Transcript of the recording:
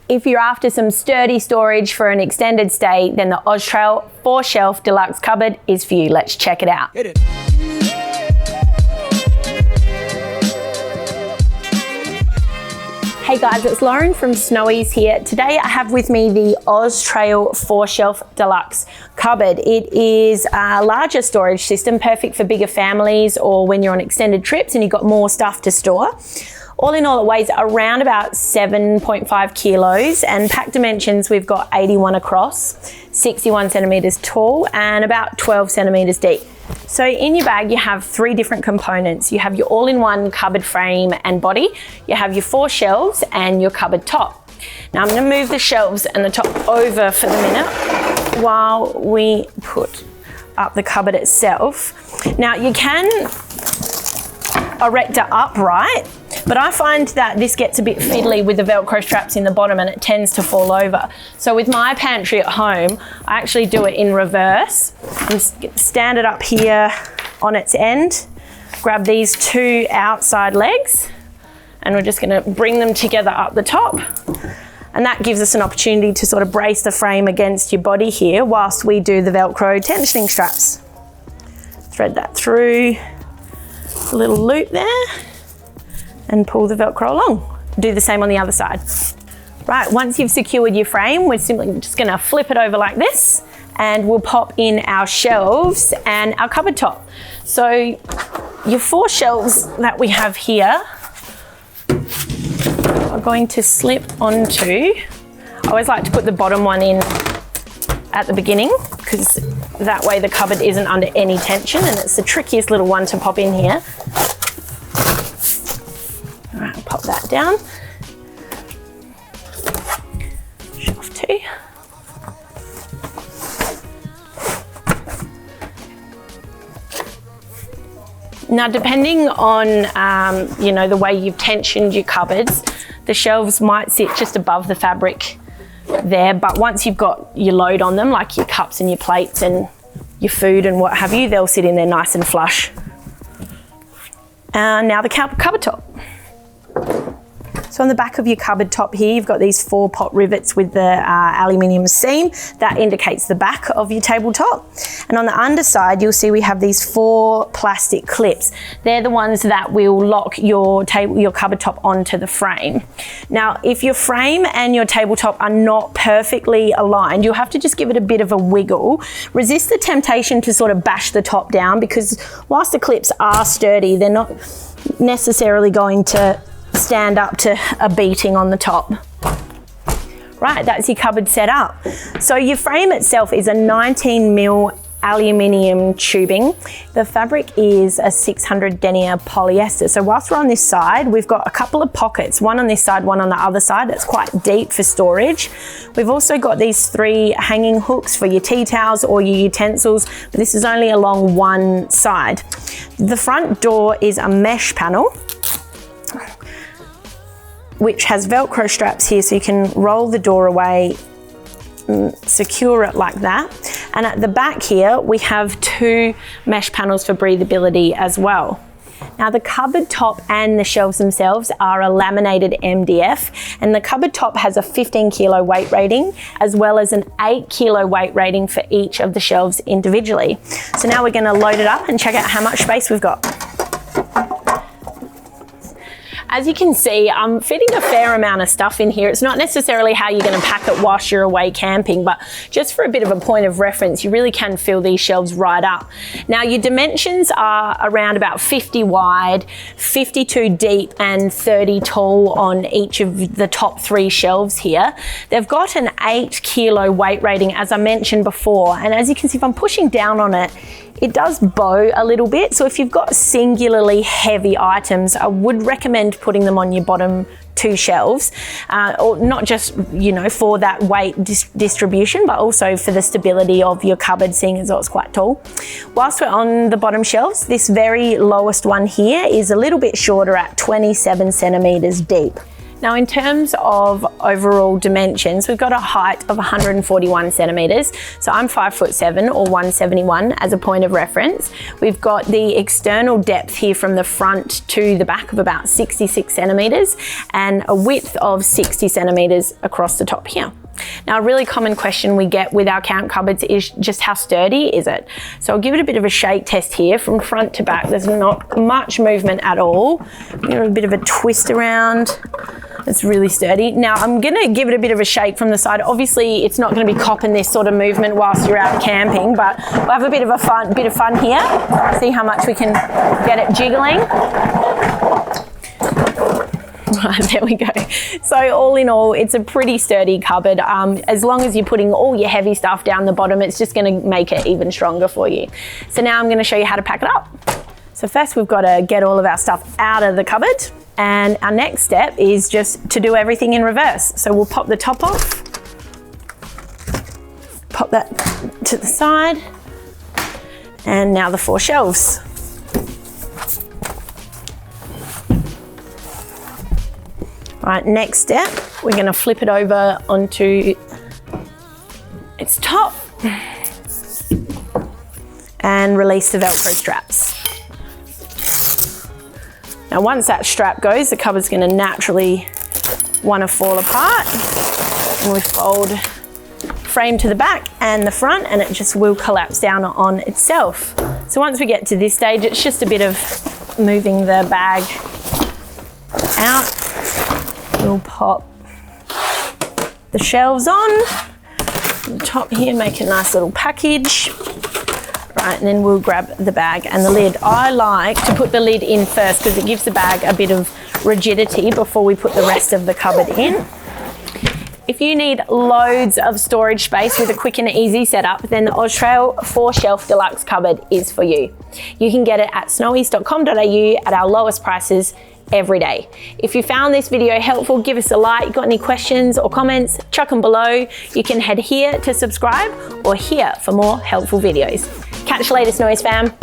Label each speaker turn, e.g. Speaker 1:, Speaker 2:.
Speaker 1: If you're after some sturdy storage for an extended stay, then the OZtrail 4-shelf deluxe cupboard is for you. Let's check it out.
Speaker 2: Hit it.
Speaker 1: Hey guys, it's Lauren from Snowy's here. Today I have with me the OZtrail 4-shelf deluxe cupboard. It is a larger storage system, perfect for bigger families or when you're on extended trips and you've got more stuff to store. All in all, it weighs around about 7.5 kilos, and pack dimensions, we've got 81 across, 61 centimeters tall, and about 12 centimeters deep. So in your bag, you have 3 different components. You have your all-in-one cupboard frame and body, you have your 4 shelves and your cupboard top. Now I'm gonna move the shelves and the top over for the minute while we put up the cupboard itself. Now you can erect it upright, but I find that this gets a bit fiddly with the Velcro straps in the bottom and it tends to fall over. So with my pantry at home, I actually do it in reverse and stand it up here on its end, grab these 2 outside legs, and we're just gonna bring them together up the top. And that gives us an opportunity to sort of brace the frame against your body here whilst we do the Velcro tensioning straps. Thread that through a little loop there and pull the Velcro along. Do the same on the other side. Right, once you've secured your frame, we're simply just gonna flip it over like this and we'll pop in our shelves and our cupboard top. So your 4 shelves that we have here are going to slip onto, I always like to put the bottom one in at the beginning because that way the cupboard isn't under any tension, and it's the trickiest little one to pop in here. All right, I'll pop that down. Shelf 2. Now, depending on the way you've tensioned your cupboards, the shelves might sit just above the fabric there, but once you've got your load on them, like your cups and your plates and your food and what have you, they'll sit in there nice and flush. Now the cupboard top. So on the back of your cupboard top here, you've got these 4 pot rivets with the aluminium seam. That indicates the back of your tabletop. And on the underside, you'll see we have these 4 plastic clips. They're the ones that will lock your cupboard top onto the frame. Now, if your frame and your tabletop are not perfectly aligned, you'll have to just give it a bit of a wiggle. Resist the temptation to sort of bash the top down, because whilst the clips are sturdy, they're not necessarily going to stand up to a beating on the top. Right, that's your cupboard set up. So your frame itself is a 19mm aluminium tubing. The fabric is a 600 denier polyester. So whilst we're on this side, we've got a couple of pockets, one on this side, one on the other side. That's quite deep for storage. We've also got these 3 hanging hooks for your tea towels or your utensils, but this is only along one side. The front door is a mesh panel, which has Velcro straps here, so you can roll the door away, secure it like that. And at the back here, we have 2 mesh panels for breathability as well. Now the cupboard top and the shelves themselves are a laminated MDF, and the cupboard top has a 15 kilo weight rating, as well as an 8 kilo weight rating for each of the shelves individually. So now we're gonna load it up and check out how much space we've got. As you can see, I'm fitting a fair amount of stuff in here. It's not necessarily how you're going to pack it whilst you're away camping, but just for a bit of a point of reference, you really can fill these shelves right up. Now, your dimensions are around about 50 wide, 52 deep, and 30 tall on each of the top 3 shelves here. They've got an 8 kilo weight rating, as I mentioned before, and as you can see, if I'm pushing down on it, it does bow a little bit. So if you've got singularly heavy items, I would recommend putting them on your bottom 2 shelves, or not just, for that weight distribution, but also for the stability of your cupboard, seeing as though it's quite tall. Whilst we're on the bottom shelves, this very lowest one here is a little bit shorter at 27 centimeters deep. Now in terms of overall dimensions, we've got a height of 141 centimeters. So I'm 5'7" or 171 as a point of reference. We've got the external depth here from the front to the back of about 66 centimeters and a width of 60 centimeters across the top here. Now, a really common question we get with our camp cupboards is just how sturdy is it? So I'll give it a bit of a shake test here from front to back. There's not much movement at all. Give it a bit of a twist around. It's really sturdy. Now I'm gonna give it a bit of a shake from the side. Obviously, it's not gonna be copping this sort of movement whilst you're out camping, but we'll have a bit of fun here. See how much we can get it jiggling. Right, there we go. So all in all, it's a pretty sturdy cupboard. As long as you're putting all your heavy stuff down the bottom, it's just gonna make it even stronger for you. So now I'm gonna show you how to pack it up. So first we've gotta get all of our stuff out of the cupboard. And our next step is just to do everything in reverse. So we'll pop the top off, pop that to the side, and now the 4 shelves. Right, next step, we're gonna flip it over onto its top and release the Velcro straps. Now once that strap goes, the cupboard's gonna naturally wanna fall apart. And we fold frame to the back and the front, and it just will collapse down on itself. So once we get to this stage, it's just a bit of moving the bag out. We'll pop the shelves on the top here, make a nice little package. Right, and then we'll grab the bag and the lid. I like to put the lid in first because it gives the bag a bit of rigidity before we put the rest of the cupboard in. If you need loads of storage space with a quick and easy setup, then the OZtrail 4 Shelf Deluxe Cupboard is for you. You can get it at snowies.com.au at our lowest prices every day. If you found this video helpful, give us a like. Got any questions or comments, chuck them below. You can head here to subscribe or here for more helpful videos. Catch you later, Snowies fam.